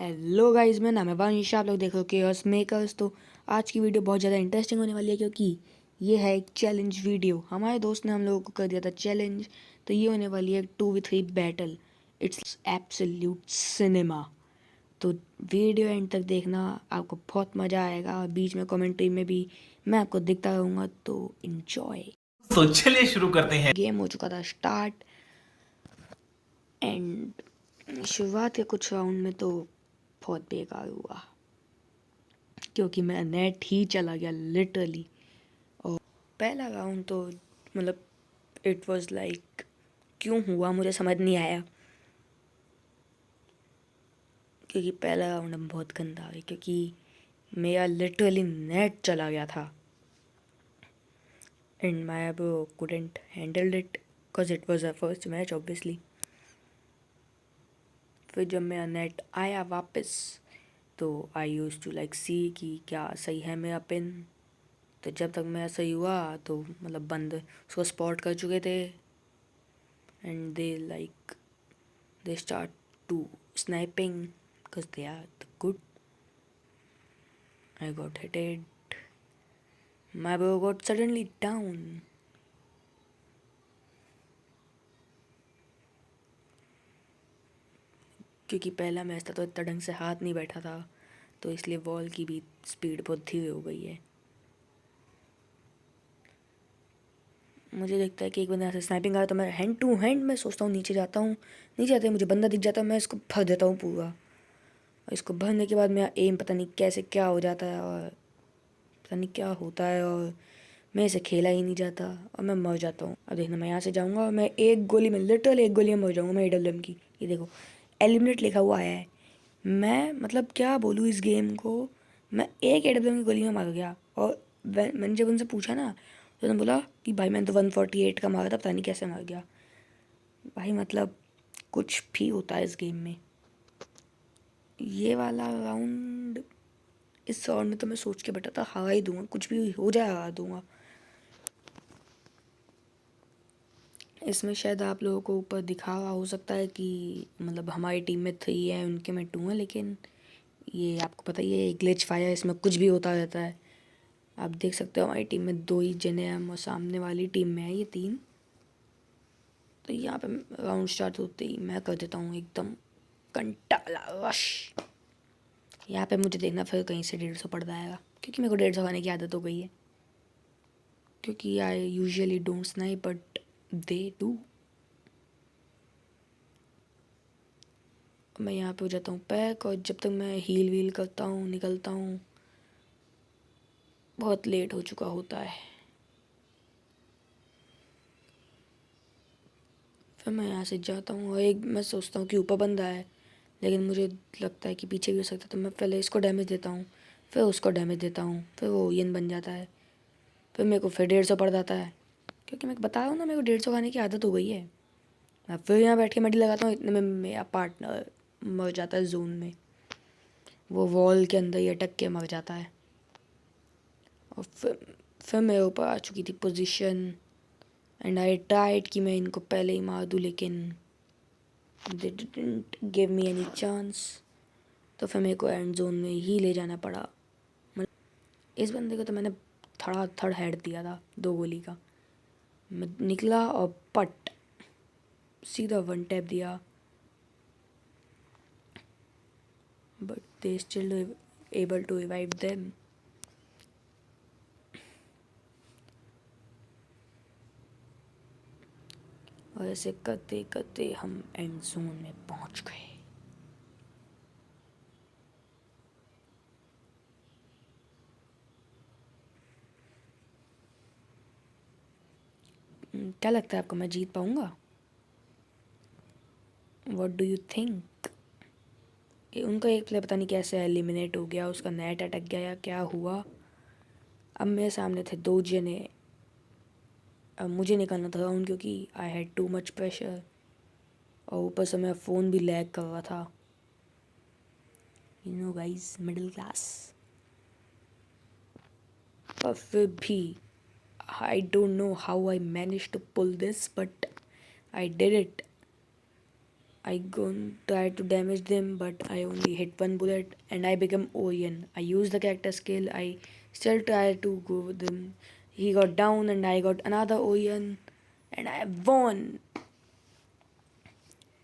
Hello guys, मेरा नाम है वंश। आप लोग देख रहे हो केओस मेकर्स। तो आज की वीडियो बहुत ज़्यादा इंटरेस्टिंग होने वाली है क्योंकि ये है एक चैलेंज वीडियो। हमारे दोस्त ने हम लोगों को कर दिया था चैलेंज। तो ये होने वाली है 2v3 battle. It's absolute cinema. तो वीडियो एंड तक देखना, आपको बहुत मज़ा आएगा। और बीच में कमेंट्री में भी मैं आपको दिखता रहूँगा, तो इन्जॉय। तो चलिए शुरू करते हैं। गेम हो चुका था स्टार्ट एंड शुरुआत के कुछ राउंड में तो बहुत बेकार हुआ क्योंकि मेरा नेट ही चला गया लिटरली। और पहला राउंड तो मतलब इट वाज लाइक क्यों हुआ मुझे समझ नहीं आया, क्योंकि पहला राउंड हम बहुत गंदा हुआ क्योंकि मेरा लिटरली नेट चला गया था and my bro couldn't handle it because it was a first match obviously. फिर जब मेरा नेट आया वापस तो आई यूज टू लाइक सी कि क्या सही है मेरा पिन। तो जब तक मेरा सही हुआ तो मतलब बंद उसको स्पॉट कर चुके थे and they start to sniping because they are the good. I got hit. My bro got suddenly down. क्योंकि पहला मैच था तो इतना ढंग से हाथ नहीं बैठा था, तो इसलिए वॉल की भी स्पीड बहुत धीरे हो गई है। मुझे देखता है कि एक बंदा यहाँ से स्नाइपिंग आ रहा है तो मैं हैंड टू हैंड मैं सोचता हूँ नीचे जाता हूँ। नीचे जाते मुझे बंदा दिख जाता है, मैं इसको भर देता हूँ पूरा। और इसको भरने के बाद मेरा एम पता नहीं कैसे क्या हो जाता है और पता नहीं क्या होता है और मेरे से खेला ही नहीं जाता और मैं मर जाता हूँ। अब देखना, मैं यहाँ से जाऊँगा और मैं एक गोली में लिटरली एक गोली में मर जाऊँगा। मैं AWM की ये देखो एलिमिनेट लिखा हुआ आया है। मैं मतलब क्या बोलूँ इस गेम को, मैं एक AWM की गोली में मर गया। और मैंने जब उनसे पूछा ना तो उन्होंने बोला कि भाई मैंने तो 148 का मारा था, पता नहीं कैसे मर गया। भाई मतलब कुछ भी होता है इस गेम में। ये वाला राउंड, इस राउंड में तो मैं सोच के बैठा था हरा ही दूंगा, कुछ भी हो जाए हरा दूंगा। इसमें शायद आप लोगों को ऊपर दिखा हुआ हो सकता है कि मतलब हमारी टीम में 3 है, उनके में 2 हैं, लेकिन ये आपको पता ही है ग्लिच फायर, इसमें कुछ भी होता रहता है। आप देख सकते हो हमारी टीम में 2 ही जने हैं और सामने वाली टीम में है ये 3। तो यहाँ पे राउंड स्टार्ट होते ही मैं कर देता हूँ एकदम कंटाला रश। यहाँ पे मुझे देखना फिर कहीं से 150 पड़ जाएगा क्योंकि मेरे को 150 खाने की आदत हो गई है, क्योंकि I usually don't snipe but they do. मैं यहाँ पे हो जाता हूँ पैक और जब तक मैं हील वील करता हूँ निकलता हूँ बहुत लेट हो चुका होता है। फिर मैं यहाँ से जाता हूँ और एक मैं सोचता हूँ कि ऊपर बंदा है, लेकिन मुझे लगता है कि पीछे भी हो सकता है, तो मैं पहले इसको डैमेज देता हूँ, फिर उसको डैमेज देता हूँ, फिर वो ओयन बन जाता है। फिर मेरे को फिर 150 पड़ जाता है, क्योंकि मैं बता रहा हूँ ना मेरे को 150 खाने की आदत हो गई है। मैं फिर यहाँ बैठ के मेडी लगाता हूँ, इतने में मेरा पार्टनर मर जाता है जोन में। वो वॉल के अंदर ही अटक के मर जाता है। और फिर मेरे ऊपर आ चुकी थी पोजीशन एंड आई ट्राइड कि मैं इनको पहले ही मार दूँ, लेकिन they didn't give me any chance. तो फिर मेरे को एंड जोन में ही ले जाना पड़ा। इस बंदे को तो मैंने थड़ा थड़ हेड दिया था 2 गोली का। मैं निकला और पट सीधा 1 टैप दिया, but they still able to revive them. और ऐसे करते करते हम एंड जोन में पहुंच गए। क्या लगता है आपको मैं जीत पाऊंगा? What do you think? उनका एक प्लेयर पता नहीं कैसे एलिमिनेट हो गया, उसका नेट अटक गया या क्या हुआ। अब मेरे सामने थे 2 जने। अब मुझे निकलना था राउंड क्योंकि I had too much pressure और ऊपर से मेरा फ़ोन भी लैग कर रहा था। You know guys, middle class. पर फिर भी I don't know how I manage to pull this, but I did it. I go and try to damage them, but I only hit one bullet and I become Orion. I use the character skill. I still try to go with him. He got down and I got another Orion and I won.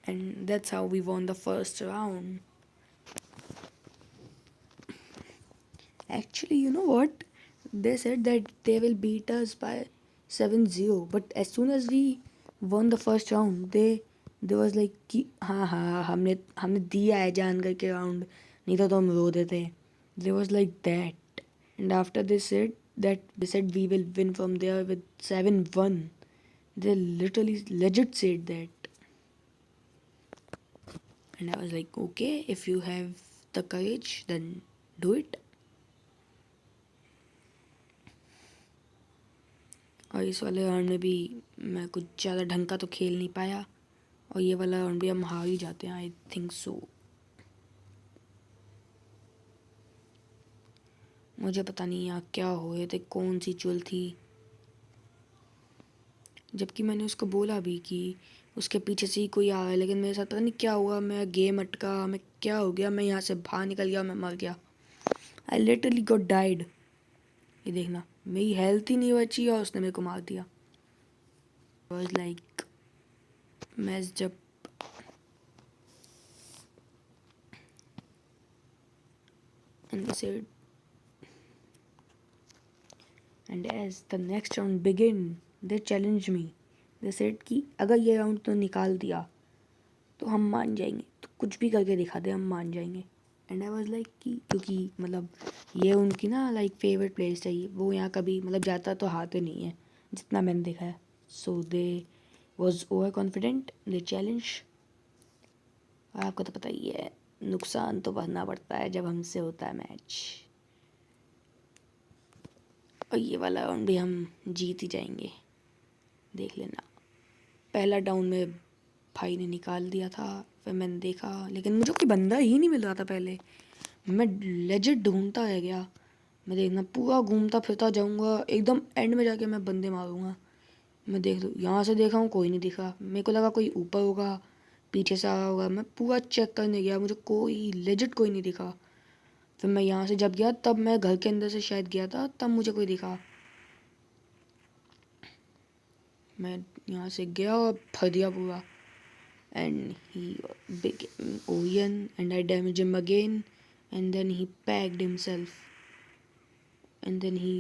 And that's how we won the first round. Actually, you know what? They said that they will beat us by 7-0, but as soon as we won the first round, they was like कि हाँ हाँ हमने हमने दिया है जान करके round, नहीं तो हम रो देते. They was like that, and after they said we will win from there with 7-1. They literally legit said that, and I was like, okay, if you have the courage, then do it. और इस वाले round में भी मैं कुछ ज़्यादा ढंग का तो खेल नहीं पाया, और ये वाला राउंड भी हम हार ही जाते हैं, आई थिंक सो. मुझे पता नहीं यहाँ क्या हो रहे थे, कौन सी चुल थी, जबकि मैंने उसको बोला भी कि उसके पीछे से ही कोई आ रहा है, लेकिन मेरे साथ पता नहीं क्या हुआ, मेरा गेम अटका, मैं क्या हो गया, मैं यहाँ से बाहर निकल गया, मैं मर गया. I literally got died. ये देखना, मेरी हेल्थ ही नहीं बची और उसने मेरे को मार दिया. वाज लाइक मैच जब and they said, and as the next round began, they challenged me. They said कि अगर ये राउंड तो निकाल दिया तो हम मान जाएंगे, तो कुछ भी करके दिखा दे, हम मान जाएंगे. एंड आई वाज लाइक कि क्योंकि मतलब ये उनकी ना लाइक फेवरेट प्लेस चाहिए, वो यहाँ कभी मतलब जाता तो हारते नहीं है जितना मैंने देखा है. So they was overconfident, they challenge. आपको तो पता ही है, नुकसान तो भरना पड़ता है जब हमसे होता है मैच, और ये वाला राउंड भी हम जीत ही जाएंगे, देख लेना. पहला डाउन में भाई ने निकाल दिया था, फिर मैंने देखा, लेकिन मुझे कोई बंदा ही नहीं मिल रहा था. पहले मैं लेजिट ढूंढता रह गया. मैं देखना पूरा घूमता फिरता जाऊंगा, एकदम एंड में जाके मैं बंदे मारूंगा. मैं देख लूँ, यहाँ से देखा हूँ, कोई नहीं दिखा. मेरे को लगा कोई ऊपर होगा, पीछे से आया होगा. मैं पूरा चेक करने गया, मुझे कोई लेजिट कोई नहीं दिखा. फिर मैं यहाँ से जब गया, तब मैं घर के अंदर से शायद गया था, तब मुझे कोई दिखा. मैं यहाँ से गया और फर दिया पूरा. And he became Orion, and I damaged him again, and then he packed himself, and then he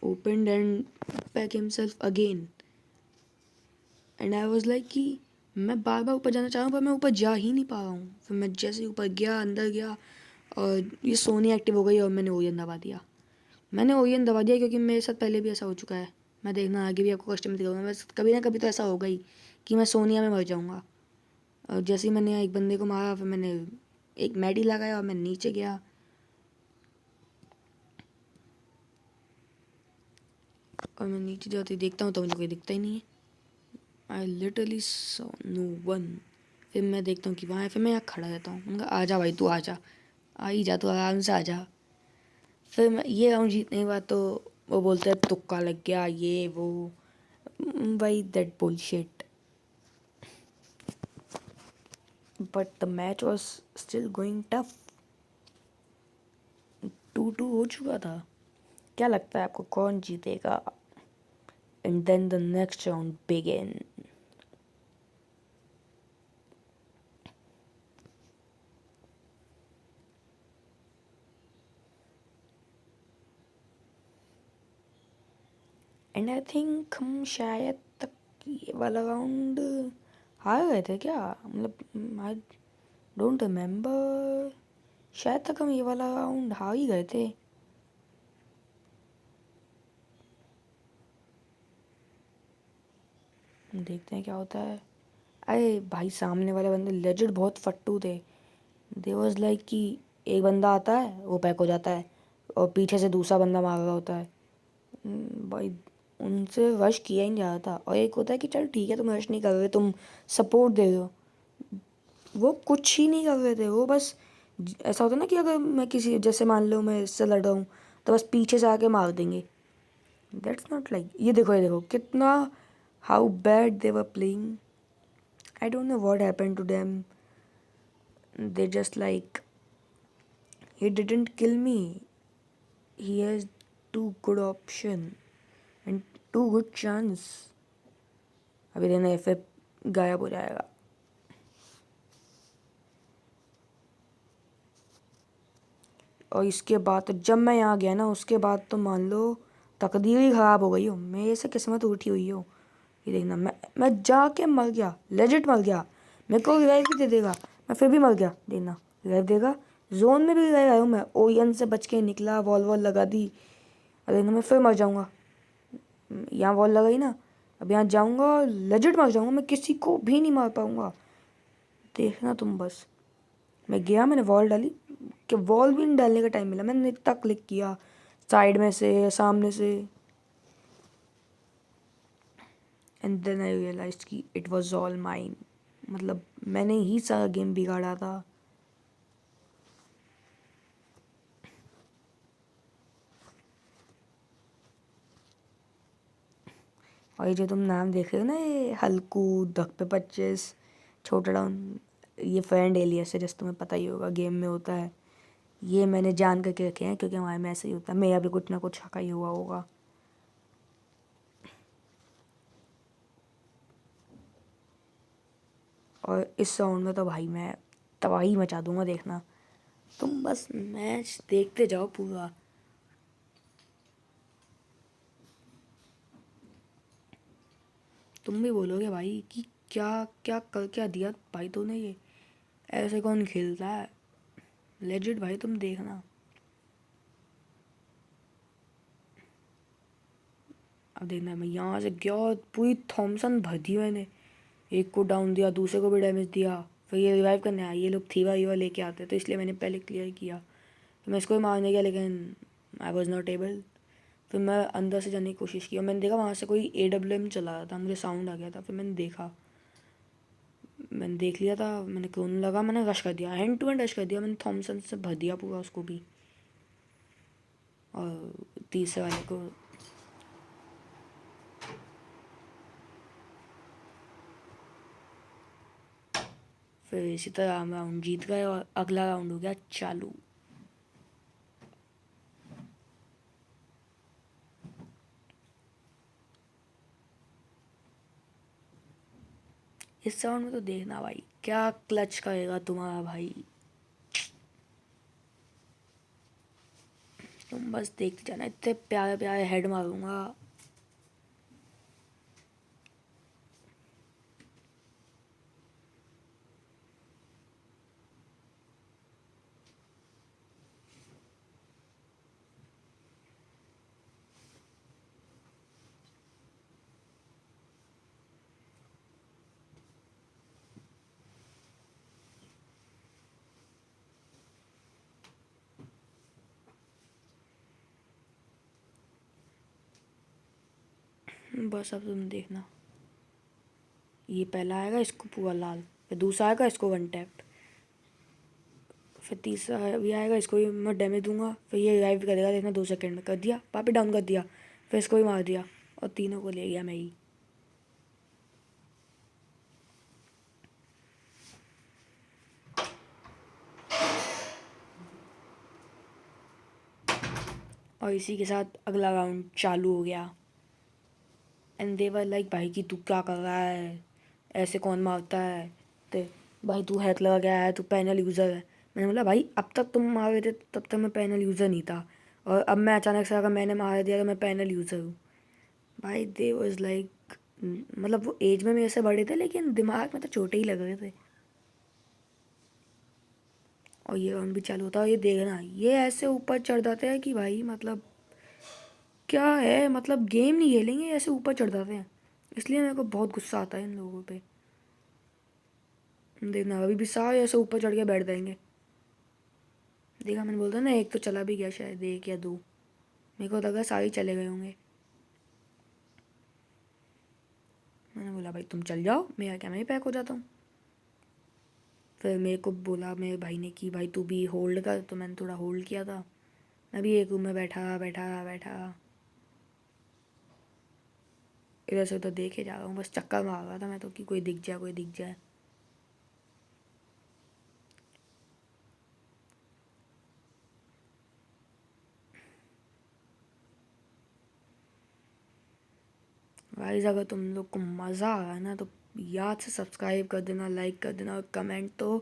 opened and packed himself again. And I was like कि मैं बार बार ऊपर जाना चाह रहा हूँ, पर मैं ऊपर जा ही नहीं पा रहा हूँ. फिर मैं जैसे ऊपर गया, अंदर गया, और ये सोनी एक्टिव हो गई और मैंने ओरियन दबा दिया. मैंने ओरियन दबा दिया क्योंकि मेरे साथ पहले भी ऐसा हो चुका है. मैं देखना आगे भी आपको कस्टमर दिखाऊंगा, बस कभी ना कभी तो ऐसा होगा ही कि मैं सोनिया में मर जाऊँगा. और जैसे ही मैंने एक बंदे को मारा, फिर मैंने एक मैडी लगाया और मैं नीचे गया. और मैं नीचे जाते ही देखता हूँ तो मुझे कोई दिखता ही नहीं है. I literally saw no one. फिर मैं देखता हूँ कि वहाँ है, फिर मैं यहाँ खड़ा रहता हूँ. मैंने कहा आ जा भाई, तू आ जा, आ ही जा, तू आराम से आ जा. फिर मैं ये राउंड जीतने के बाद तो वो बोलते हैं तुक्का लग गया, ये वो, भाई that bullshit. But the match was still going tough. 2-2 हो चुका था. क्या लगता है आपको कौन जीतेगा? And then the next round begin. And I think हम शायद तक ये वाला राउंड हार गए थे क्या, मतलब आई डोंट रिमेम्बर. शायद तक हम ये वाला राउंड हार ही गए थे. देखते हैं क्या होता है. अरे भाई सामने वाले बंदे लेजिट बहुत फट्टू थे. दे वाज लाइक कि एक बंदा आता है, वो पैक हो जाता है, और पीछे से दूसरा बंदा मार रहा होता है. भाई उनसे रश किया ही नहीं जा रहा था. और एक होता है कि चल ठीक है, तुम रश नहीं कर रहे, तुम सपोर्ट दे रहे हो. वो कुछ ही नहीं कर रहे थे. वो बस ऐसा होता है ना कि अगर मैं किसी, जैसे मान लो मैं इससे लड़ रहा हूँ, तो बस पीछे से आके मार देंगे. That's not like. ये देखो कितना, how bad they were playing. I don't know what happened to them. they just like, he didn't kill me, he has too good option and too good chance. अभी देना F गायब हो जाएगा. और इसके बाद तो जब मैं यहाँ गया ना, उसके बाद तो मान लो तकदीर ही ख़राब हो गई हो, मेरे से किस्मत उठी हुई हो. ये देखना, मैं जाके मर गया, लेजिट मर गया. मेरे को रिवाइव भी दे देगा, मैं फिर भी मर गया. देखना रिवाइव देगा. जोन में भी रिवाइव आया हूँ मैं, ओयन से बच के निकला, वॉल लगा दी. और देखना मैं फिर मर जाऊँगा. यहाँ वॉल लगाई ना, अब यहाँ जाऊँगा, लेजिट मर जाऊँगा, मैं किसी को भी नहीं मार पाऊँगा. देखना तुम बस. मैं गया, मैंने वॉल डाली, कि वॉल भी नहीं डालने का टाइम मिला, मैंने इतना क्लिक किया साइड में से, सामने से. एंड देन आई रियलाइज कि इट वॉज ऑल माइन. मतलब मैंने ही सारा गेम बिगाड़ा था. और ये जो तुम नाम देख रहे हो ना, ये हल्कू, धक पे 25, छोटा डाउन, ये फ्रेंड एलियस है, जैसे तुम्हें पता ही होगा गेम में होता है. ये मैंने जान करके रखे हैं, क्योंकि हमारे में ऐसे ही होता है. मेरा भी कुछ ना कुछ हका ही हुआ होगा. और इस राउंड में तो भाई मैं तबाही मचा दूंगा. देखना तुम बस मैच देखते जाओ पूरा. तुम भी बोलोगे भाई कि क्या क्या कर क्या दिया भाई तूने, ये ऐसे कौन खेलता है. लेजिट भाई तुम देखना. अब देखना, मैं यहाँ से गया और पूरी थॉमसन भर दी मैंने. एक को डाउन दिया, दूसरे को भी डैमेज दिया. फिर ये रिवाइव करने आया, ये लोग थीवा वीवा लेके आते, तो इसलिए मैंने पहले क्लियर किया. तो मैं इसको भी मारने गया, लेकिन आई वॉज नॉट एबल. फिर मैं अंदर से जाने की कोशिश की और मैंने देखा वहाँ से कोई AWM चला रहा था. मुझे साउंड आ गया था, फिर मैंने देखा, मैंने देख लिया था. मैंने क्यों लगा, मैंने रश कर दिया, हैंड टू हैंड रश कर दिया. मैंने थॉमसन से भर दिया पूरा उसको भी. और तीसरे वाले को फिर इसी तरह हम राउंड जीत गए और अगला राउंड हो गया चालू. इस राउंड में तो देखना भाई क्या क्लच करेगा तुम्हारा भाई. तुम बस देखते जाना, इतने प्यारे प्यारे हेड मारूंगा. बस अब तुम देखना, ये पहला आएगा, इसको पूरा लाल. फिर दूसरा आएगा, इसको वन टैप. फिर तीसरा भी आएगा, इसको भी मैं डैमेज दूंगा. फिर ये रिवाइव करेगा, देखना 2 सेकंड में कर दिया, वापस डाउन कर दिया. फिर इसको भी मार दिया और तीनों को ले गया मैं ही. और इसी के साथ अगला राउंड चालू हो गया. एंड दे वर लाइक, भाई कि तू क्या कर रहा है, ऐसे कौन मारता है. तो भाई तू हैक लगा गया है, तू पैनल यूज़र है. मैंने बोला भाई अब तक तुम मार रहे थे, तब तक मैं पैनल यूज़र नहीं था, और अब मैं अचानक से अगर मैंने मार दिया तो मैं पैनल यूज़र हूँ. भाई दे वॉज लाइक, मतलब वो एज में मेरे से बड़े थे, लेकिन दिमाग में तो छोटे ही लग रहे थे. और ये राउंड भी चालू होता है, और ये देखना, ये ऐसे ऊपर चढ़ जाते हैं कि भाई मतलब क्या है, मतलब गेम नहीं खेलेंगे, ऐसे ऊपर चढ़ जाते हैं. इसलिए मेरे को बहुत गुस्सा आता है इन लोगों पे. देखना अभी भी सारे ऐसे ऊपर चढ़ के बैठ जाएंगे. देखा, मैंने बोलता ना, एक तो चला भी गया शायद, एक या दो. मेरे को लगा सारे चले गए होंगे. मैंने बोला भाई तुम चल जाओ, मेरा क्या, मैं ही पैक हो जाता हूँ. फिर मेरे को बोला मेरे भाई ने कि भाई तू भी होल्ड कर, तो मैंने थोड़ा होल्ड किया था. मैं भी एक रूम में बैठा बैठा बैठा इधर से उधर देखे जा रहा हूँ, बस चक्कर मार रहा था मैं तो, कि कोई दिख जाए, कोई दिख जाए. गाइस अगर तुम लोग को मज़ा आ रहा है ना तो याद से सब्सक्राइब कर देना, लाइक कर देना और कमेंट तो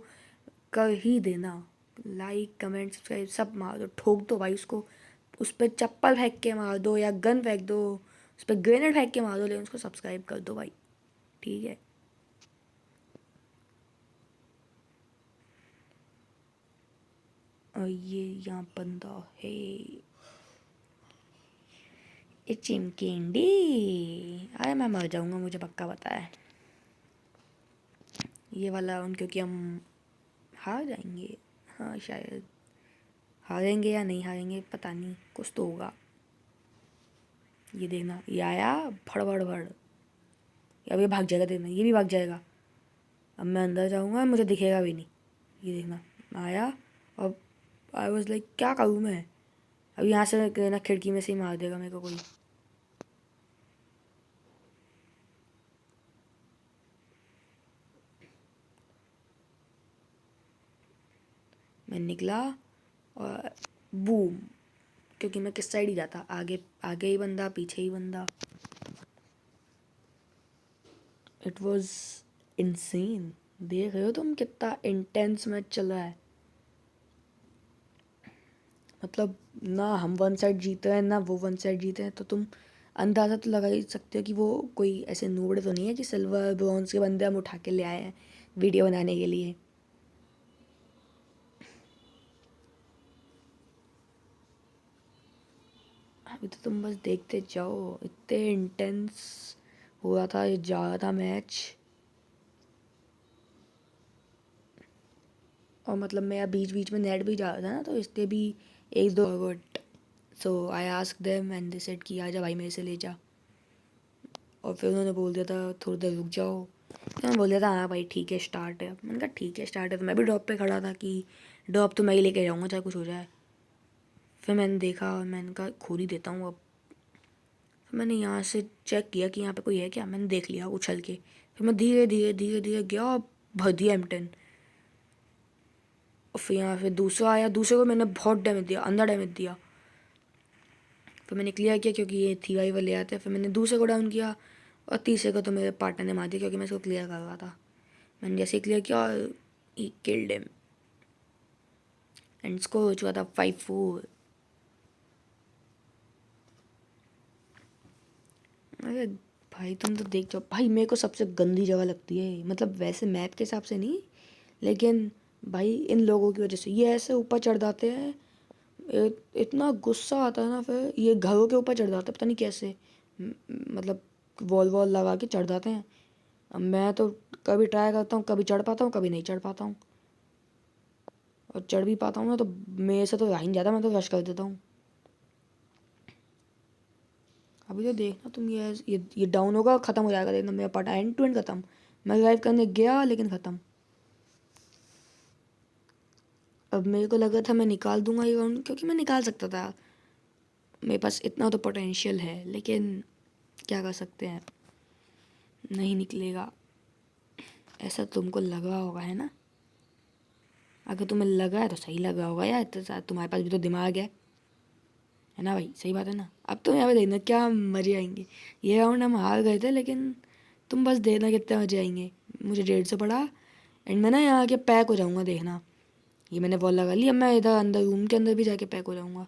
कर ही देना। लाइक कमेंट सब्सक्राइब सब मार दो, ठोक दो भाई उसको। उस पर चप्पल फेंक के मार दो या गन फेंक दो, उस पर ग्रेनेड फेंक के मार दो, लेकिन उसको सब्सक्राइब कर दो भाई, ठीक है। और ये यहाँ बंदा है, ये चिमकेंडी। अरे मैं मर जाऊँगा, मुझे पक्का पता है ये वाला उन, क्योंकि हम हार जाएंगे। हाँ शायद हारेंगे या नहीं हारेंगे पता नहीं, कुछ तो होगा। ये देखना, ये आया भड़ भड़ भड़, अब ये भाग जाएगा, देखना ये भी भाग जाएगा। अब मैं अंदर जाऊँगा, मुझे दिखेगा भी नहीं। ये देखना आया, अब आई वॉज लाइक क्या करूँ मैं। अब यहाँ से ना खिड़की में से ही मार देगा मेरे को कोई। मैं निकला और बूम, क्योंकि मैं किस साइड ही जाता, आगे आगे ही बंदा पीछे ही बंदा। It was insane. देख रहे हो तुम कितना इंटेंस मैच चल रहा है। मतलब ना हम वन साइड जीते हैं ना वो वन साइड जीते हैं, तो तुम अंदाज़ा तो लगा ही सकते हो कि वो कोई ऐसे नूबड़े तो नहीं है कि सिल्वर ब्रॉन्ज के बंदे हम उठा के ले आए हैं वीडियो बनाने के लिए। अभी तो तुम बस देखते जाओ, इतने इंटेंस हुआ था, ये जा रहा था मैच। और मतलब मेरा बीच बीच में नेट भी जा रहा था ना, तो इसलिए भी एक दो word. So I ask them and they said कि आजा भाई मेरे से ले जा। और फिर उन्होंने बोल दिया था थोड़ी देर रुक जाओ, तो मैं बोल दिया था हाँ भाई ठीक है स्टार्ट है। मैंने कहा ठीक है स्टार्ट है, तो मैं भी ड्रॉप पे खड़ा था कि ड्रॉप तो मैं ही लेके जाऊँगा चाहे कुछ हो जाए। फिर मैंने देखा और मैंने कहा खोल ही देता हूँ अब। फिर मैंने यहाँ से चेक किया कि यहाँ पे कोई है क्या, मैंने देख लिया उछल के। फिर मैं धीरे धीरे धीरे धीरे गया और भर दिया M10। और फिर यहाँ फिर दूसरा आया, दूसरे को मैंने बहुत डैमेज दिया, अंदर डैमेज दिया। फिर मैंने क्लियर किया क्योंकि ये थी वाई वाले आते हैं। फिर मैंने दूसरे को डाउन किया और तीसरे को तो मेरे पार्टनर ने मार दिया क्योंकि मैं इसको क्लियर कर रहा था। मैंने जैसे ही क्लियर किया he killed him and score हो चुका था 5-4। अरे भाई तुम तो देख जाओ भाई, मेरे को सबसे गंदी जगह लगती है, मतलब वैसे मैप के हिसाब से नहीं, लेकिन भाई इन लोगों की वजह से ये ऐसे ऊपर चढ़ जाते हैं। इतना गुस्सा आता है ना, फिर ये घरों के ऊपर चढ़ जाते हैं, पता नहीं कैसे। मतलब वॉल वॉल लगा के चढ़ जाते हैं। अब मैं तो कभी ट्राई करता हूँ, कभी चढ़ पाता हूँ कभी नहीं चढ़ पाता हूँ। और चढ़ भी पाता हूँ ना तो मेरे से तो रह ही नहीं जाता, मैं तो रश कर देता हूँ। अभी तो देखना तुम, ये डाउन होगा ख़त्म हो जाएगा, देखना मेरा पार्ट एंड टू एंड ख़त्म। मैं रिवाइव करने गया लेकिन ख़त्म। अब मेरे को लगा था मैं निकाल दूंगा ये राउंड, क्योंकि मैं निकाल सकता था, मेरे पास इतना तो पोटेंशियल है, लेकिन क्या कर सकते हैं, नहीं निकलेगा। ऐसा तुमको लगा होगा है ना, अगर तुम्हें लगा है तो सही लगा होगा यार, तो तुम्हारे पास भी तो दिमाग है ना भाई, सही बात है ना। अब तो यहाँ पे देखना क्या मज़े आएंगे। ये राउंड हम हार गए थे, लेकिन तुम बस देखना कितने मज़े आएंगे। मुझे 150 पड़ा एंड मैं ना यहाँ आके पैक हो जाऊँगा, देखना। ये मैंने वॉल लगा ली, अब मैं इधर अंदर रूम के अंदर भी जाके पैक हो जाऊँगा।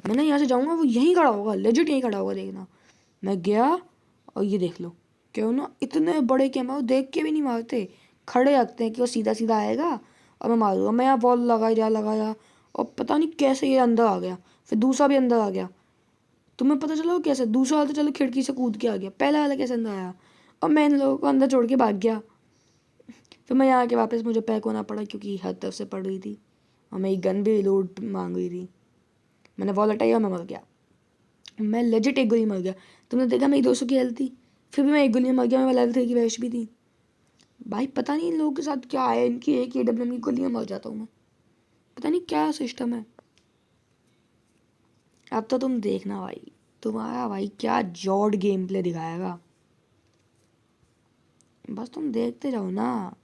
मैं ना यहाँ से जाऊँगा, वो यहीं खड़ा होगा, लेजिट यहीं खड़ा होगा, देखना। मैं गया और ये देख लो, क्यों ना इतने बड़े कैमरा देख के भी नहीं मारते, खड़े रखते हैं कि वो सीधा सीधा आएगा और मैं मारूंगा। मैं यहाँ बॉल लगाया और पता नहीं कैसे ये अंदर आ गया, फिर दूसरा भी अंदर आ गया। तुम्हें पता चला वो कैसे, दूसरा वाला तो चलो खिड़की से कूद के आ गया, पहला वाला कैसे अंदर आया। और मैं इन लोगों को अंदर छोड़ के भाग गया। फिर मैं यहाँ आके वापस मुझे पैक होना पड़ा क्योंकि हर तरफ से पड़ रही थी और मेरी गन भी रिलोड मांग रही थी। मैंने बॉल हटाई और मैं मर गया, मैं लेजिट एक गोली मर गया। तुमने देखा मेरी 200 की हेल्थ थी, फिर भी मैं एक गोली में मर गया, मैं लेवल 3 की वैश भी थी। भाई पता नहीं इन लोगों के साथ क्या है, इनकी एक AWM की गोली में मर जाता हूँ मैं, पता नहीं क्या सिस्टम है। अब तो तुम देखना भाई, तुम्हारा भाई क्या जॉड गेम प्ले दिखाएगा, बस तुम देखते जाओ ना।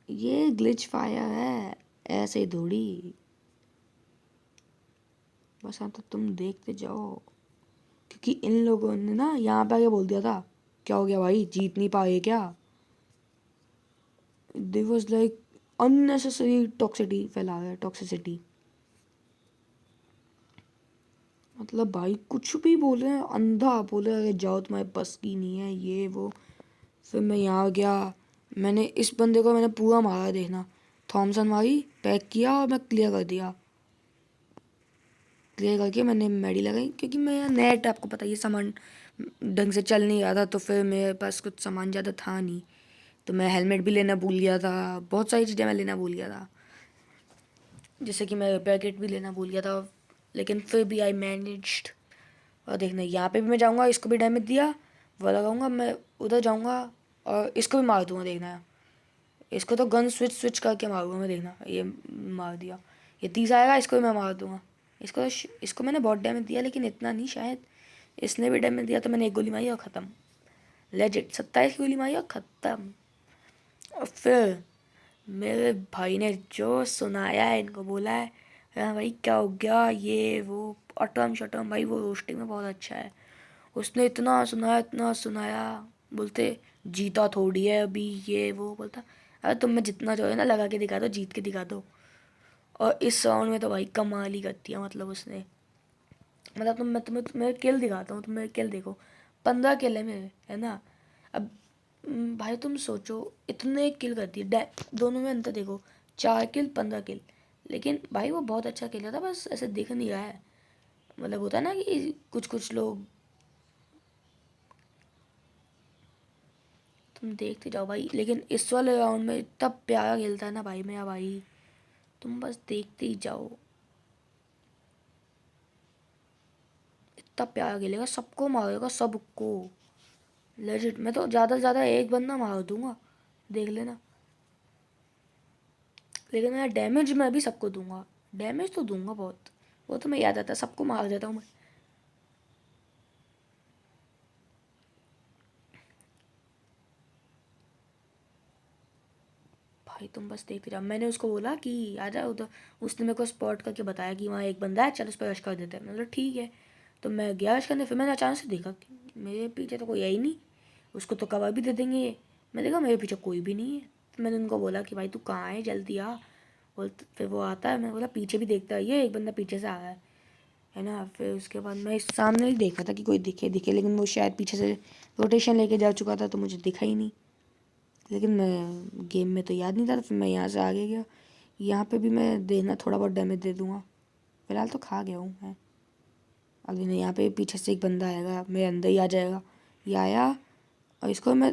ये ग्लिच फायर है, ऐसे ही थोड़ी, बस अब तो तुम देखते जाओ। क्योंकि इन लोगों ने ना यहाँ पे आके बोल दिया था, क्या हो गया भाई, जीत नहीं पाए क्या? दे वॉज लाइक अननेसेसरी टॉक्सिटी फैला है, टॉक्सिसिटी। मतलब भाई कुछ भी बोले, अंधा बोले, अरे जाओ तुम्हारे बस की नहीं है ये वो। फिर मैं यहाँ गया, मैंने इस बंदे को मैंने पूरा मारा, देखना, थॉमसन मारी, पैक किया और मैं क्लियर कर दिया। क्लियर करके मैंने मेडी लगाई, क्योंकि मैं नेट, आपको पता है, ये सामान ढंग से चल नहीं रहा था, तो फिर मेरे पास कुछ सामान ज़्यादा था नहीं, तो मैं हेलमेट भी लेना भूल गया था, बहुत सारी चीज़ें मैं लेना भूल गया था, जैसे कि मैं रिपेयर किट भी लेना भूल गया था, लेकिन फिर भी आई मैनेज्ड। और देखना, यहाँ पे भी मैं जाऊँगा, इसको भी डैमेज दिया, वो लगाऊंगा, मैं उधर जाऊँगा और इसको भी मार दूंगा, देखना, इसको तो गन स्विच स्विच करके मारूंगा मैं, देखना, ये मार दिया, ये 30 आएगा, इसको भी मैं मार दूंगा। इसको मैंने बहुत डैमेज दिया, लेकिन इतना नहीं शायद, इसने भी डैमेज दिया, तो मैंने एक गोली मारी और ख़त्म, लेजिट 27 गोली मारी और ख़त्म। और फिर मेरे भाई ने जो सुनाया है, इनको बोला है, हाँ भाई क्या हो गया ये वो, अटम शटम, भाई वो रोस्टिंग में बहुत अच्छा है, उसने इतना सुनाया, बोलते जीता थोड़ी है अभी ये वो, बोलता अरे तुम में जितना जो है ना लगा के दिखा दो, जीत के दिखा दो। और इस राउंड में तो भाई कमाल ही कर दिया, मतलब उसने, मतलब मैं तुम्हें मेरे किल दिखाता हूँ, तुम मेरे किल देखो, 15 किल है मेरे, है ना। अब भाई तुम सोचो, इतने किल कर दिए, दोनों में अंतर देखो, 4 किल 15 किल, लेकिन भाई वो बहुत अच्छा खेला था, बस ऐसे दिख नहीं रहा है, मतलब होता है ना कि कुछ कुछ लोग, तुम देखते जाओ भाई, लेकिन इस वाले राउंड में इतना प्यारा खेलता है ना भाई मेरा भाई, तुम बस देखते ही जाओ, इतना प्यारा खेलेगा, सबको मारेगा सबको, लेजिट, मैं तो ज़्यादा से ज़्यादा एक बंदा मार दूंगा, देख लेना, लेकिन मैं डैमेज मैं भी सबको दूंगा, डैमेज तो दूंगा बहुत, वो तो मैं याद आता, सबको मार देता हूँ मैं। भाई तुम बस देखते जाओ, मैंने उसको बोला कि आ जा उधर, उसने मेरे को स्पॉट करके बताया कि वहाँ एक बंदा है, चल उस पर रश कर देते हैं, मतलब ठीक है, तो मैं गया रश करने, फिर मैंने अचानक से देखा कि मेरे पीछे तो कोई है ही नहीं, उसको तो कवर भी दे देंगे ये, मैं देखा मेरे पीछे कोई भी नहीं है, तो मैंने उनको बोला कि भाई तू कहाँ है, जल्दी आ, बोल, फिर वो आता है, मैं बोला पीछे भी देखता है, ये एक बंदा पीछे से आ रहा है ना, फिर उसके बाद मैं सामने ही देखा था कि कोई दिखे दिखे, लेकिन वो शायद पीछे से रोटेशन लेके जा चुका था, तो मुझे दिखा ही नहीं, लेकिन मैं गेम में तो याद नहीं था, तो फिर मैं यहाँ से आगे गया, यहाँ पे भी मैं देना थोड़ा बहुत डैमेज दे दूँगा, फिलहाल तो खा गया हूँ मैं, अभी नहीं, यहाँ पे पीछे से एक बंदा आएगा, मेरे अंदर ही आ जाएगा, ये आया, और इसको मैं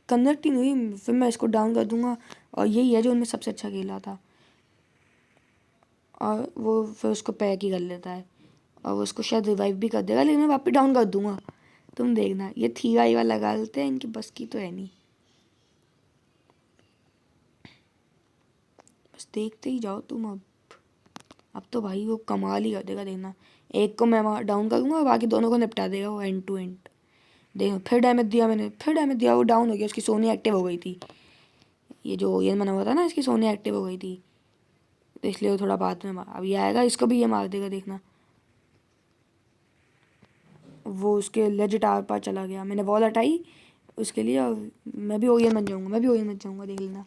कनेक्ट ही नहीं, फिर मैं इसको डाउन कर दूँगा, और यही है जो उनमें सबसे अच्छा खेला था, और वो फिर उसको पैक ही कर लेता है, और वो उसको शायद रिवाइव भी कर देगा, लेकिन मैं वापस डाउन कर दूँगा, तुम देखना, ये थीवा ईवा लगा लेते हैं, इनकी बस की तो है नहीं, बस देखते ही जाओ तुम, अब तो भाई वो कमाल ही कर देगा, देखना, एक को मैं डाउन करूँगा और बाकी दोनों को निपटा देगा वो एंड टू एंड, देखो फिर डैमेज दिया मैंने, फिर डैमेज दिया, वो डाउन हो गया, उसकी सोनी एक्टिव हो गई थी, ये जो ओरियन बना हुआ था ना, इसकी सोनी एक्टिव हो गई थी, तो इसलिए वो थोड़ा बाद में मार, अब ये आएगा, इसको भी ये मार देगा, देखना, वो उसके लेजिट आर पार चला गया, मैंने वॉल हटाई उसके लिए, और मैं भी ओरियन बन जाऊँगा, मैं भी ओरियन बन जाऊँगा, देख लेना,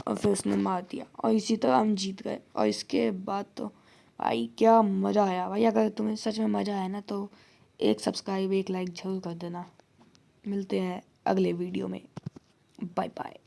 और फिर उसने मार दिया, और इसी तरह हम जीत गए, और इसके बाद तो भाई क्या मज़ा आया भाई, अगर तुम्हें सच में मज़ा आया ना, तो एक सब्सक्राइब एक लाइक ज़रूर कर देना, मिलते हैं अगले वीडियो में, बाय बाय।